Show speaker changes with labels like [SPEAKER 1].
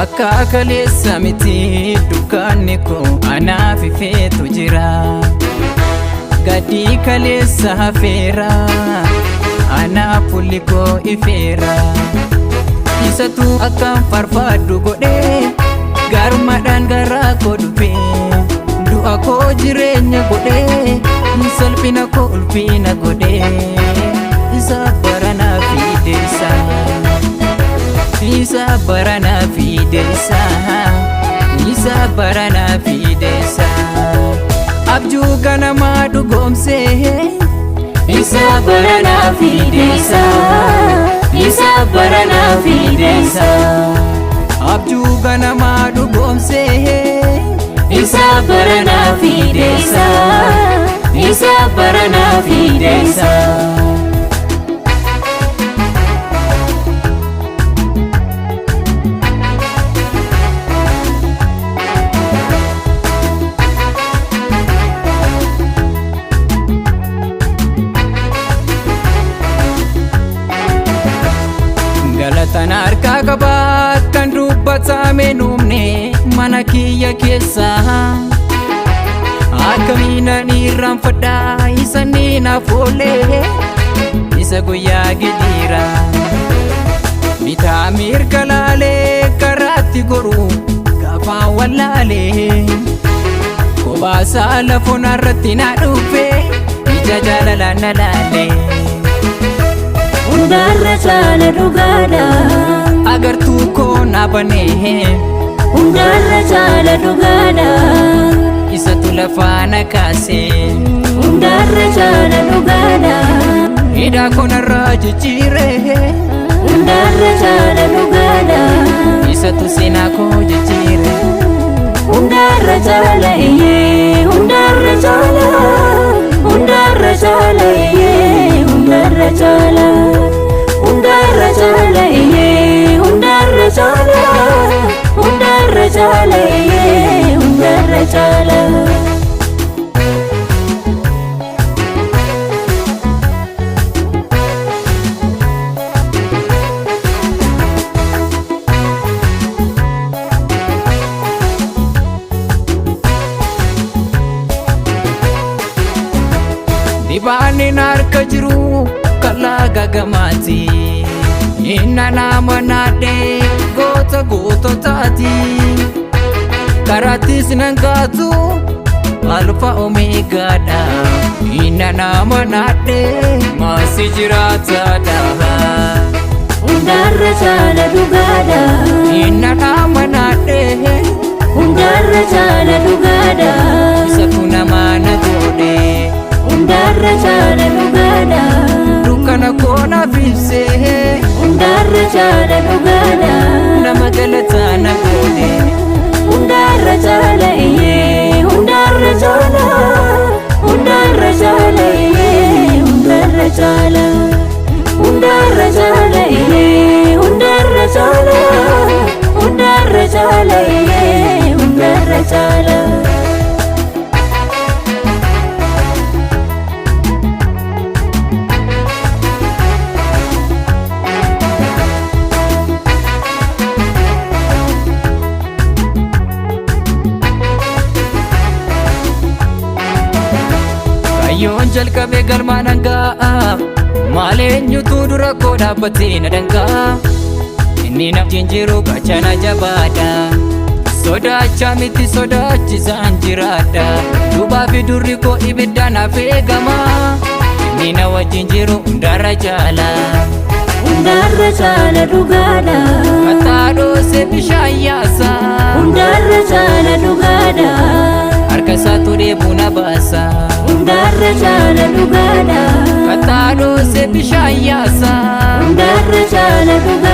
[SPEAKER 1] akka kaleessa miti dukkaanni koo anaaf ifeetu jira. Gaddi kaleessa hafeera anaaf pulli koo ifeera. Isatu akkaan farfaaddu godhee gaarummaadhaan garaa koo dhufee du'a koo jireenya godhee salphina koo ulfina godhee isa baranaa fideessa. Isa baranaa fideessa. Isa baranaa fideessa. Abjuu ganamaa dhugoomsee isa baranaa fideessa. Isa baranaa fideessa. Abjuu ganamaa dhugoomsee isa baranaa fideessa. Isa baranaa fideessa. Galatan harkaa qabaa kan dubbatame nuumne mana kiyya keessa. Akkamiinan irraanfadhaa isa ni naaf oolee isa guyyaa gidira. Bitaa mirga laalee karaatti goru gaafaan wallaalee kobaasaa lafoon irratti na dhufe ija jaalalaan na laalee.
[SPEAKER 2] Hundarra caala dhugaadha
[SPEAKER 1] agartuu koo na banee.
[SPEAKER 2] Hundarra caala dhugaadha
[SPEAKER 1] Isatu lafaa na kaasee.
[SPEAKER 2] Hundarra caala dhugaadha
[SPEAKER 1] Hidhaa koo narraa jijjiiree.
[SPEAKER 2] Hundarra caala dhugaadha
[SPEAKER 1] Isatu seenaa koo jijjiiree.
[SPEAKER 2] Hundarra caala iyyee hundarra caala. Hundarra caala iyyee hundarra caala. Hundarra caala iyyee hundarra caala. Hundarra caala iyyee hundarra caala.
[SPEAKER 1] Dibaanni harka jiru kalaa gagamaati. Inna nama naadhee goota goototaati. Karaattis nan kaatu alfa omeegaadha. Inna nama naadhee maasii jiraataadha.
[SPEAKER 2] Hundarra caala dhugaadha.
[SPEAKER 1] Inna nama naadhee.
[SPEAKER 2] Hundarra caala dhugaadha.
[SPEAKER 1] Isatu nama na godhee.
[SPEAKER 2] Hundarra caala dhugaadha.
[SPEAKER 1] Dukkana koo naaf ibsee.
[SPEAKER 2] Hundarra caala dhugaadha.
[SPEAKER 1] Nama galataa na godhee.
[SPEAKER 2] Hundarra caala iyyee hundarra caala. Hundarra caala iyyee hundarra caala. Hundarra caala iyyee hundarra caala. Hundarra caala iyyee hundarra caala.
[SPEAKER 1] Yoon jalqabee galmaan hangaa maal eenyutu dura koo dhaabbatee na dangaa. Inni naaf jinjiru gaachana jabaadha. Sodaachaa miti sodaachisaan jiraadha. Duubaa fi durri koo ibidda naaf eegama. Inni na wajjin jiru hundarra caala.
[SPEAKER 2] Hundarra caala dhugaadha.
[SPEAKER 1] Mataa dhoosee bishaan yaasa.
[SPEAKER 2] Hundarra caala dhugaadha.
[SPEAKER 1] Harka isaatu dheebuu na baasa.
[SPEAKER 2] Hundarra caala dhugaadha.
[SPEAKER 1] Mataa dhoosee bishaan yaasa.
[SPEAKER 2] Hundarra caala dhugaadha.